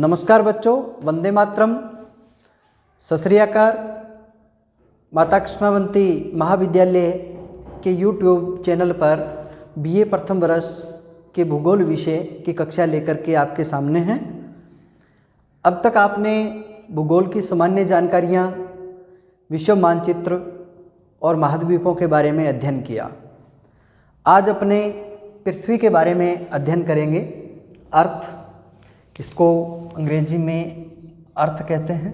नमस्कार बच्चों, वंदे मातरम। सत श्री अकाल। माता कृष्णावंती महाविद्यालय के यूट्यूब चैनल पर बीए प्रथम वर्ष के भूगोल विषय की कक्षा लेकर के आपके सामने हैं। अब तक आपने भूगोल की सामान्य जानकारियाँ, विश्व मानचित्र और महाद्वीपों के बारे में अध्ययन किया। आज अपने पृथ्वी के बारे में अध्ययन करेंगे। अर्थ, इसको अंग्रेजी में अर्थ कहते हैं।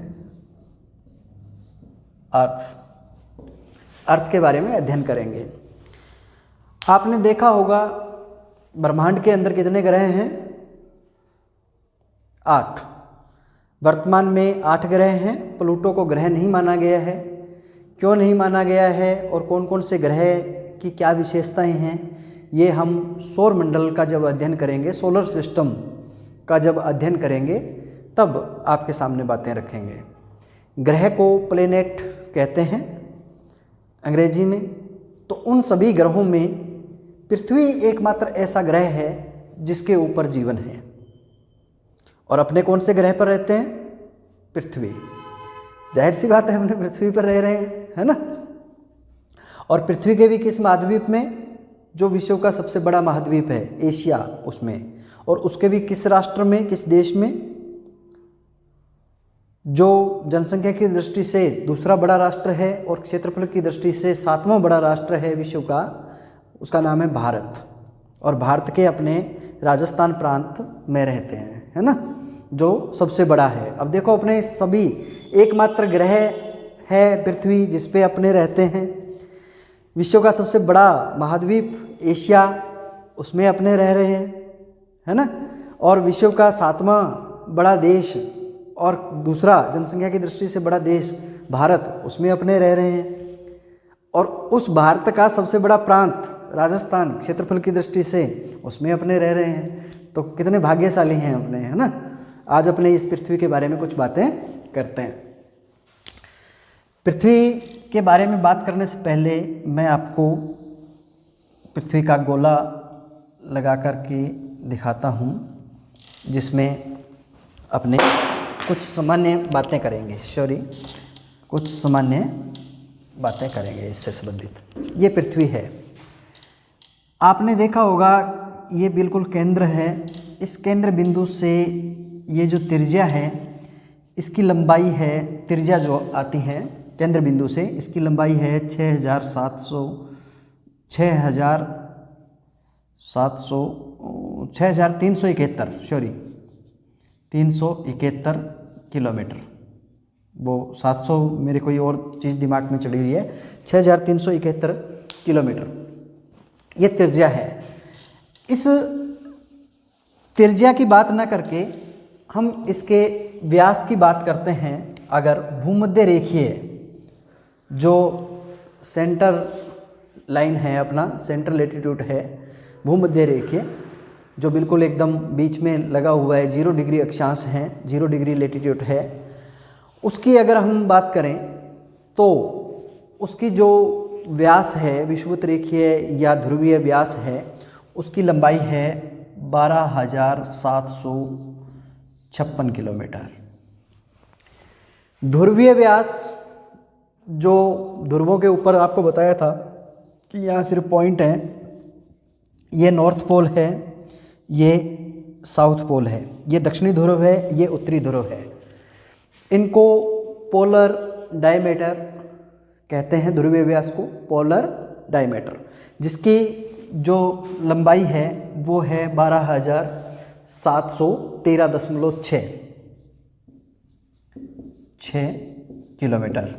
अर्थ के बारे में अध्ययन करेंगे। आपने देखा होगा ब्रह्मांड के अंदर कितने ग्रह हैं? 8। वर्तमान में 8 ग्रह हैं। प्लूटो को ग्रह नहीं माना गया है। क्यों नहीं माना गया है और कौन कौन से ग्रह की क्या विशेषताएं हैं, ये हम सौर मंडल का जब अध्ययन करेंगे, सोलर सिस्टम का जब अध्ययन करेंगे, तब आपके सामने बातें रखेंगे। ग्रह को प्लेनेट कहते हैं अंग्रेजी में। तो उन सभी ग्रहों में पृथ्वी एकमात्र ऐसा ग्रह है जिसके ऊपर जीवन है। और अपने कौन से ग्रह पर रहते हैं? पृथ्वी। जाहिर सी बात है, हमने पृथ्वी पर रह रहे हैं, है ना। और पृथ्वी के भी किस महाद्वीप में? जो विश्व का सबसे बड़ा महाद्वीप है, एशिया, उसमें। और उसके भी किस राष्ट्र में, किस देश में? जो जनसंख्या की दृष्टि से दूसरा बड़ा राष्ट्र है और क्षेत्रफल की दृष्टि से 7वां बड़ा राष्ट्र है विश्व का, उसका नाम है भारत। और भारत के अपने राजस्थान प्रांत में रहते हैं, है ना, जो सबसे बड़ा है। अब देखो, अपने सभी एकमात्र ग्रह है पृथ्वी जिस पे अपने रहते हैं। विश्व का सबसे बड़ा महाद्वीप एशिया, उसमें अपने रह रहे हैं, है ना। और विश्व का 7वां बड़ा देश और दूसरा जनसंख्या की दृष्टि से बड़ा देश भारत, उसमें अपने रह रहे हैं। और उस भारत का सबसे बड़ा प्रांत राजस्थान, क्षेत्रफल की दृष्टि से उसमें अपने रह रहे हैं। तो कितने भाग्यशाली हैं अपने, है ना। आज अपने इस पृथ्वी के बारे में कुछ बातें करते हैं। पृथ्वी के बारे में बात करने से पहले मैं आपको पृथ्वी का गोला लगा कर के दिखाता हूँ, जिसमें अपने कुछ सामान्य बातें करेंगे। कुछ सामान्य बातें करेंगे इससे संबंधित। ये पृथ्वी है। आपने देखा होगा, ये बिल्कुल केंद्र है। इस केंद्र बिंदु से ये जो त्रिज्या है, इसकी लंबाई है, त्रिज्या जो आती है केंद्र बिंदु से, इसकी लंबाई है 371 किलोमीटर। वो 700 मेरे कोई और चीज़ दिमाग में चढ़ी हुई है। 6371 किलोमीटर ये त्रिज्या है। इस त्रिज्या की बात ना करके हम इसके व्यास की बात करते हैं। अगर भूमध्य रेखीय जो सेंटर लाइन है, अपना सेंटर लैटिट्यूड है, भूमध्य रेखीय जो बिल्कुल एकदम बीच में लगा हुआ है, 0 डिग्री अक्षांश है, 0 डिग्री लैटिट्यूड है, उसकी अगर हम बात करें तो उसकी जो व्यास है, विषुवत रेखीय या ध्रुवीय व्यास है, उसकी लंबाई है 12,756 किलोमीटर। ध्रुवीय व्यास जो ध्रुवों के ऊपर आपको बताया था कि यहाँ सिर्फ पॉइंट हैं, ये नॉर्थ पोल है, ये साउथ पोल है, ये दक्षिणी ध्रुव है, ये उत्तरी ध्रुव है। इनको पोलर डायमीटर कहते हैं, ध्रुवीय व्यास को पोलर डायमीटर, जिसकी जो लंबाई है वो है 12,713.6 किलोमीटर।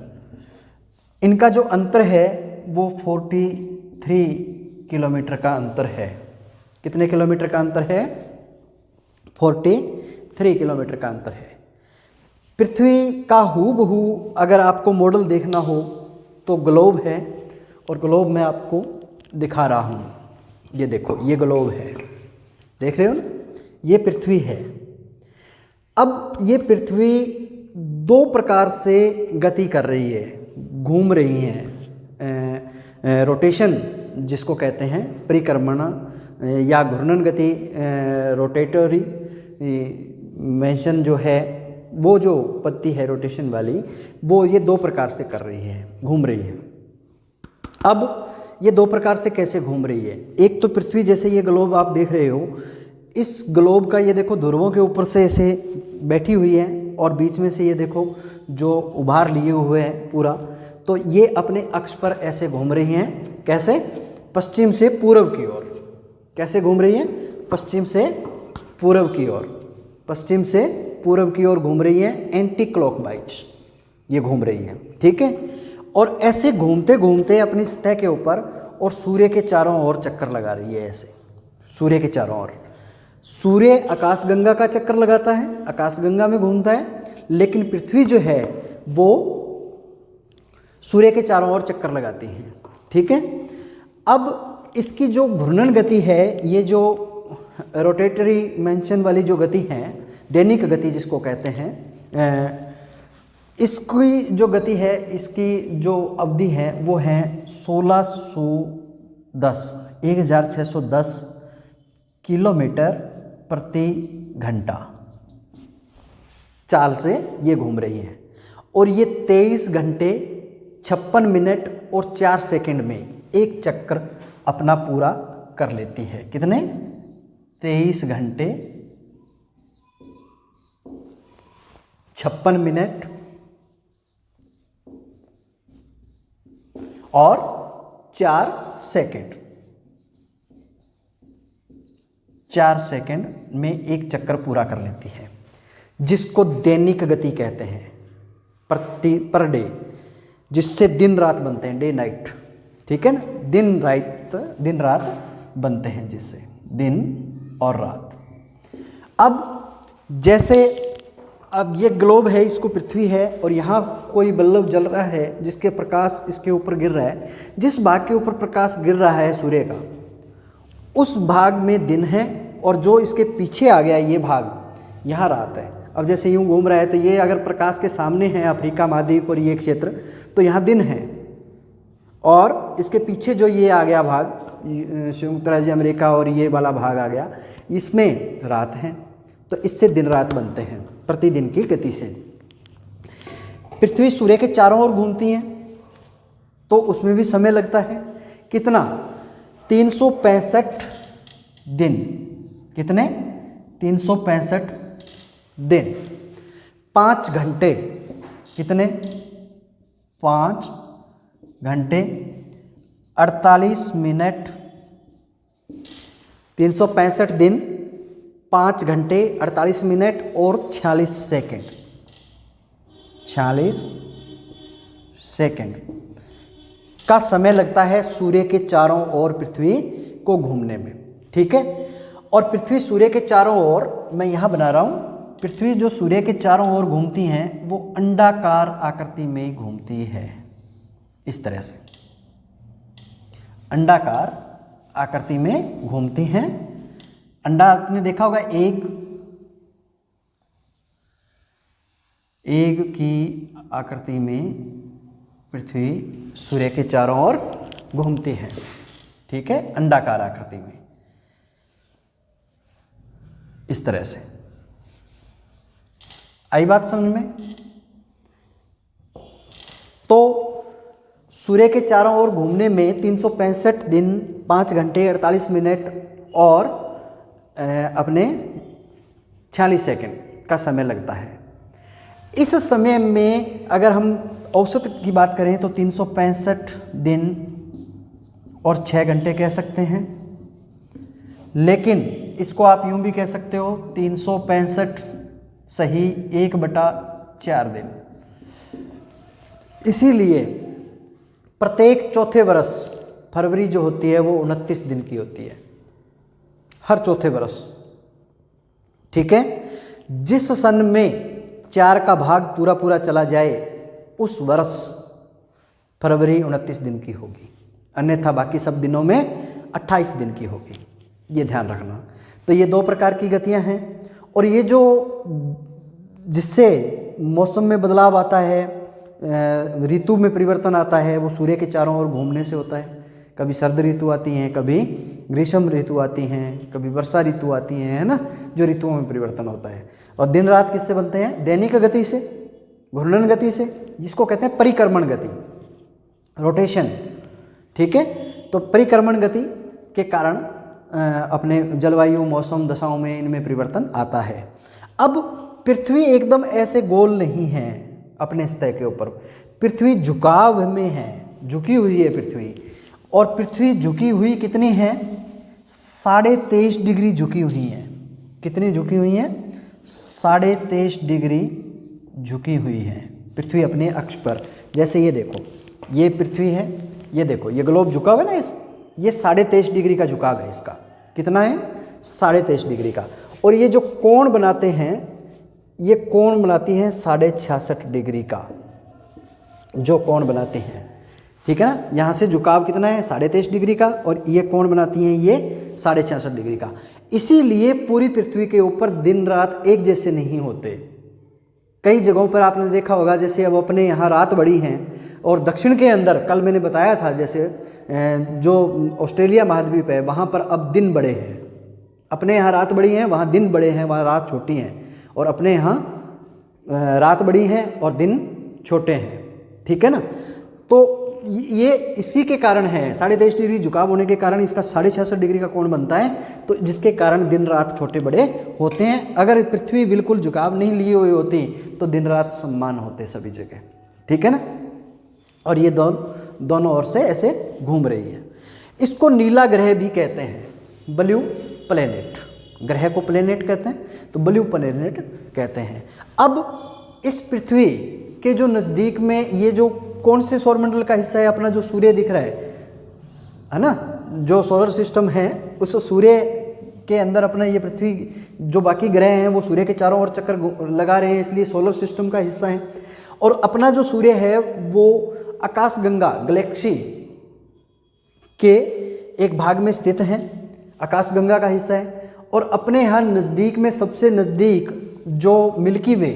इनका जो अंतर है वो 43 किलोमीटर का अंतर है। कितने किलोमीटर का अंतर है? 43 किलोमीटर का अंतर है। पृथ्वी का हूबहू अगर आपको मॉडल देखना हो तो ग्लोब है, और ग्लोब मैं आपको दिखा रहा हूँ। ये देखो, ये ग्लोब है, देख रहे हो ना, ये पृथ्वी है। अब ये पृथ्वी 2 प्रकार से गति कर रही है, घूम रही है। रोटेशन जिसको कहते हैं, परिक्रमण या घूर्णन गति, रोटेटरी मेंशन जो है, वो जो पत्ती है रोटेशन वाली, वो ये दो प्रकार से कर रही है, घूम रही है। अब ये दो प्रकार से कैसे घूम रही है? एक तो पृथ्वी, जैसे ये ग्लोब आप देख रहे हो, इस ग्लोब का ये देखो ध्रुवों के ऊपर से ऐसे बैठी हुई है और बीच में से ये देखो जो उभार लिए हुए हैं पूरा, तो ये अपने अक्ष पर ऐसे घूम रही हैं। कैसे? पश्चिम से पूर्व की ओर। कैसे घूम रही हैं? पश्चिम से पूर्व की ओर। पश्चिम से पूर्व की ओर घूम रही है, एंटी क्लॉकवाइज ये घूम रही है, ठीक है। और ऐसे घूमते घूमते अपनी सतह के ऊपर और सूर्य के चारों ओर चक्कर लगा रही है, ऐसे सूर्य के चारों ओर। सूर्य आकाशगंगा का चक्कर लगाता है, आकाशगंगा में घूमता है, लेकिन पृथ्वी जो है वो सूर्य के चारों ओर चक्कर लगाती है, ठीक है। अब इसकी जो घूर्णन गति है, ये जो रोटेटरी मोशन वाली जो गति है, दैनिक गति जिसको कहते हैं, इसकी जो गति है, इसकी जो अवधि है वो है 1610 किलोमीटर प्रति घंटा चाल से ये घूम रही है। और ये 23 घंटे 56 मिनट और 4 सेकंड में एक चक्कर अपना पूरा कर लेती है। कितने? 23 घंटे 56 मिनट और 4 सेकंड। 4 सेकंड में एक चक्कर पूरा कर लेती है, जिसको दैनिक गति कहते हैं, पर डे, जिससे दिन रात बनते हैं, डे नाइट, ठीक है ना। दिन रात बनते हैं, जिससे दिन और रात। अब जैसे अब ये ग्लोब है, इसको पृथ्वी है, और यहाँ कोई बल्ब जल रहा है जिसके प्रकाश इसके ऊपर गिर रहा है। जिस भाग के ऊपर प्रकाश गिर रहा है सूर्य का, उस भाग में दिन है, और जो इसके पीछे आ गया ये भाग, यहाँ रात है। अब जैसे यूँ घूम रहा है, तो ये अगर प्रकाश के सामने है अफ्रीका महाद्वीप और ये क्षेत्र, तो यहाँ दिन है, और इसके पीछे जो ये आ गया भाग, संयुक्त राज्य अमेरिका और ये वाला भाग आ गया, इसमें रात है। तो इससे दिन रात बनते हैं प्रतिदिन की गति से। पृथ्वी सूर्य के चारों ओर घूमती है, तो उसमें भी समय लगता है। कितना? 365 दिन। कितने? 365 दिन। 5 घंटे। कितने? 5 घंटे 48 मिनट। 365 दिन, 5 घंटे 48 मिनट और 46 सेकंड। 46 सेकंड का समय लगता है सूर्य के चारों ओर पृथ्वी को घूमने में, ठीक है। और पृथ्वी सूर्य के चारों ओर, मैं यहाँ बना रहा हूँ, पृथ्वी जो सूर्य के चारों ओर घूमती हैं वो अंडाकार आकृति में घूमती है, इस तरह से अंडाकार आकृति में घूमती हैं। अंडा आपने देखा होगा, एग की आकृति में पृथ्वी सूर्य के चारों ओर घूमती है, ठीक है, अंडाकार आकृति में, इस तरह से। आई बात समझ में? तो सूर्य के चारों ओर घूमने में 365 दिन, 5 घंटे 48 मिनट और अपने 46 सेकंड का समय लगता है। इस समय में अगर हम औसत की बात करें तो 365 दिन और 6 घंटे कह सकते हैं, लेकिन इसको आप यूं भी कह सकते हो 365 सही 1/4 दिन। इसीलिए प्रत्येक चौथे वर्ष फरवरी जो होती है वो 29 दिन की होती है, हर चौथे वर्ष, ठीक है। जिस सन में 4 का भाग पूरा पूरा चला जाए उस वर्ष फरवरी 29 दिन की होगी, अन्यथा बाकी सब दिनों में 28 दिन की होगी, ये ध्यान रखना। तो ये 2 प्रकार की गतियां हैं, और ये जो जिससे मौसम में बदलाव आता है, ऋतु में परिवर्तन आता है, वो सूर्य के चारों ओर घूमने से होता है। कभी सर्द ऋतु आती हैं, कभी ग्रीष्म ऋतु आती हैं, कभी वर्षा ऋतु आती हैं, है ना, जो ऋतुओं में परिवर्तन होता है। और दिन रात किससे बनते हैं? दैनिक गति से, घूर्णन गति से, जिसको कहते हैं परिक्रमण गति, रोटेशन। ठीक है, तो परिक्रमण गति के कारण अपने जलवायु मौसम दशाओं में इनमें परिवर्तन आता है। अब पृथ्वी एकदम ऐसे गोल नहीं है अपने सतह के ऊपर, पृथ्वी झुकाव में है, झुकी हुई है पृथ्वी। और पृथ्वी झुकी हुई कितनी है? 23.5 डिग्री झुकी हुई है। कितनी झुकी हुई है? 23.5 डिग्री झुकी हुई है पृथ्वी अपने अक्ष पर। जैसे ये देखो, ये पृथ्वी है, ये देखो ये ग्लोब झुका हुआ है ना, ये 23.5 डिग्री का झुकाव है इसका। कितना है? 23.5 डिग्री का। और ये जो कोण बनाते हैं, ये कोण बनाती हैं 66.5 डिग्री का, जो कोण बनाते हैं। ठीक है ना, यहाँ से झुकाव कितना है? 23.5 डिग्री का, और ये कोण बनाती हैं ये 66.5 डिग्री का। इसीलिए पूरी पृथ्वी के ऊपर दिन रात एक जैसे नहीं होते। कई जगहों पर आपने देखा होगा, जैसे अब अपने यहाँ रात बड़ी हैं, और दक्षिण के अंदर कल मैंने बताया था, जैसे जो ऑस्ट्रेलिया महाद्वीप है वहाँ पर अब दिन बड़े हैं। अपने यहाँ रात बड़ी हैं, वहाँ दिन बड़े हैं, वहाँ रात छोटी हैं। और अपने यहाँ रात बड़ी हैं और दिन छोटे हैं। ठीक है ना, तो ये इसी के कारण है, 23.5 डिग्री झुकाव होने के कारण इसका 66.5 डिग्री का कोण बनता है, तो जिसके कारण दिन रात छोटे बड़े होते हैं। अगर पृथ्वी बिल्कुल झुकाव नहीं लिए हुई होती तो दिन रात समान होते सभी जगह। ठीक है ना, और ये दोनों ओर से ऐसे घूम रही है। इसको नीला ग्रह भी कहते हैं, ब्लू प्लेनेट। ग्रह को प्लेनेट कहते हैं, तो ब्लू प्लेनेट कहते हैं। अब इस पृथ्वी के जो नज़दीक में ये जो कौन से सौरमंडल का हिस्सा है अपना, जो सूर्य दिख रहा है ना, जो सोलर सिस्टम है, उस सूर्य के अंदर अपना ये पृथ्वी, जो बाकी ग्रह हैं वो सूर्य के चारों ओर चक्कर लगा रहे हैं, इसलिए सोलर सिस्टम का हिस्सा है। और अपना जो सूर्य है वो आकाशगंगा गैलेक्सी के एक भाग में स्थित है, आकाशगंगा का हिस्सा है। और अपने यहाँ नज़दीक में सबसे नज़दीक जो मिल्की वे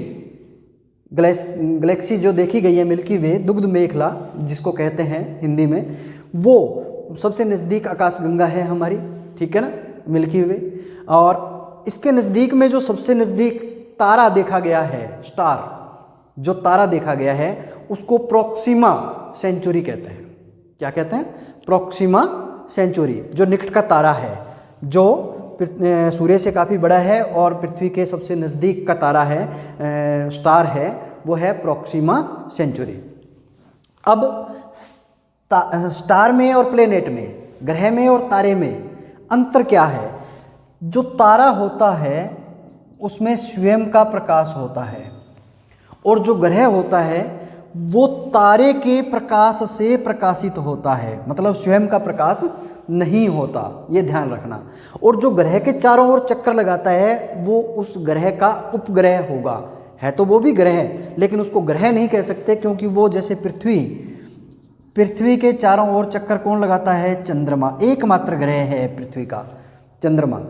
गैलेक्सी जो देखी गई है, मिल्की वे दुग्ध मेखला जिसको कहते हैं हिंदी में, वो सबसे नज़दीक आकाशगंगा है हमारी। ठीक है ना, मिल्की वे। और इसके नज़दीक में जो सबसे नज़दीक तारा देखा गया है, स्टार जो तारा देखा गया है, उसको प्रोक्सिमा सेंचुरी कहते हैं। क्या कहते हैं? प्रोक्सिमा सेंचुरी, जो निकट का तारा है, जो सूर्य से काफ़ी बड़ा है और पृथ्वी के सबसे नज़दीक का तारा है, स्टार है, वो है प्रोक्सिमा सेंचुरी। अब स्टार में और प्लेनेट में, ग्रह में और तारे में अंतर क्या है? जो तारा होता है उसमें स्वयं का प्रकाश होता है, और जो ग्रह होता है वो तारे के प्रकाश से प्रकाशित होता है, मतलब स्वयं का प्रकाश नहीं होता, ये ध्यान रखना। और जो ग्रह के चारों ओर चक्कर लगाता है वो उस ग्रह का उपग्रह होगा। है तो वो भी ग्रह, लेकिन उसको ग्रह नहीं कह सकते, क्योंकि वो जैसे पृथ्वी के चारों ओर चक्कर कौन लगाता है? चंद्रमा। एकमात्र ग्रह है पृथ्वी का, चंद्रमा।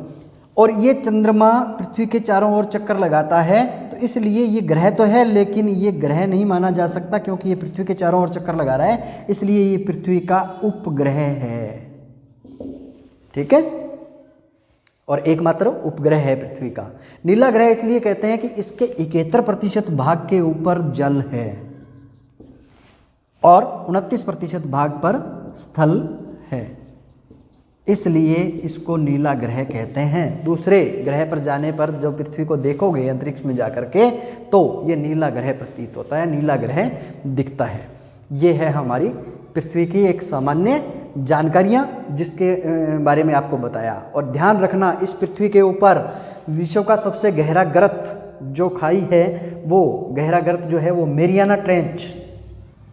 और ये चंद्रमा पृथ्वी के चारों ओर चक्कर लगाता है, तो इसलिए ये ग्रह तो है, लेकिन ये ग्रह नहीं माना जा सकता, क्योंकि ये पृथ्वी के चारों ओर चक्कर लगा रहा है, इसलिए ये पृथ्वी का उपग्रह है। ठीक है, और एकमात्र उपग्रह है पृथ्वी का। नीला ग्रह इसलिए कहते हैं कि इसके 71% भाग के ऊपर जल है और 29% भाग पर स्थल है, इसलिए इसको नीला ग्रह कहते हैं। दूसरे ग्रह पर जाने पर जब पृथ्वी को देखोगे अंतरिक्ष में जाकर के, तो ये नीला ग्रह प्रतीत होता है, नीला ग्रह दिखता है। ये है हमारी पृथ्वी की एक सामान्य जानकारियाँ जिसके बारे में आपको बताया। और ध्यान रखना, इस पृथ्वी के ऊपर विश्व का सबसे गहरा गर्त जो खाई है, वो गहरा गर्त जो है वो मेरियाना ट्रेंच,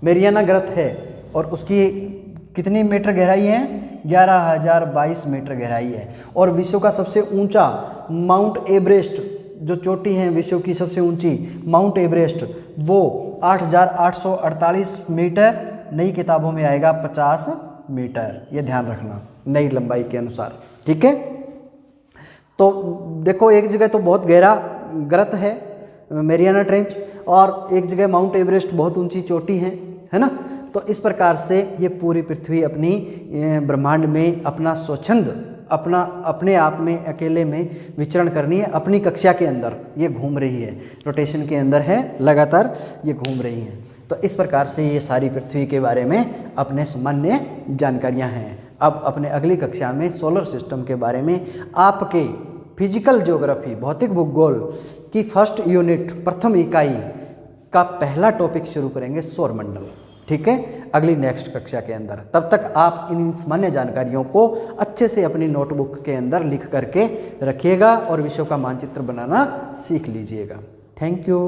मेरियाना गर्त है, और उसकी कितनी मीटर गहराई है? 11,022 मीटर गहराई है। और विश्व का सबसे ऊंचा माउंट एवरेस्ट, जो चोटी है विश्व की सबसे ऊंची माउंट एवरेस्ट, वो 8,848 मीटर, नई किताबों में आएगा 50 मीटर। ये ध्यान रखना नई लंबाई के अनुसार। ठीक है, तो देखो एक जगह तो बहुत गहरा गर्त है मेरियाना ट्रेंच, और एक जगह माउंट एवरेस्ट बहुत ऊंची चोटी है ना। तो इस प्रकार से ये पूरी पृथ्वी अपनी ब्रह्मांड में अपना स्वच्छंद अपने आप में अकेले में विचरण करनी है। अपनी कक्षा के अंदर ये घूम रही है, रोटेशन के अंदर है, लगातार ये घूम रही हैं। तो इस प्रकार से ये सारी पृथ्वी के बारे में अपने सामान्य जानकारियाँ हैं। अब अपने अगली कक्षा में सोलर सिस्टम के बारे में आपके फिजिकल ज्योग्राफी, भौतिक भूगोल की फर्स्ट यूनिट, प्रथम इकाई का पहला टॉपिक शुरू करेंगे, सौरमंडल। ठीक है, अगली नेक्स्ट कक्षा के अंदर। तब तक आप इन सामान्य जानकारियों को अच्छे से अपनी नोटबुक के अंदर लिख करके रखिएगा और विश्व का मानचित्र बनाना सीख लीजिएगा। Thank you.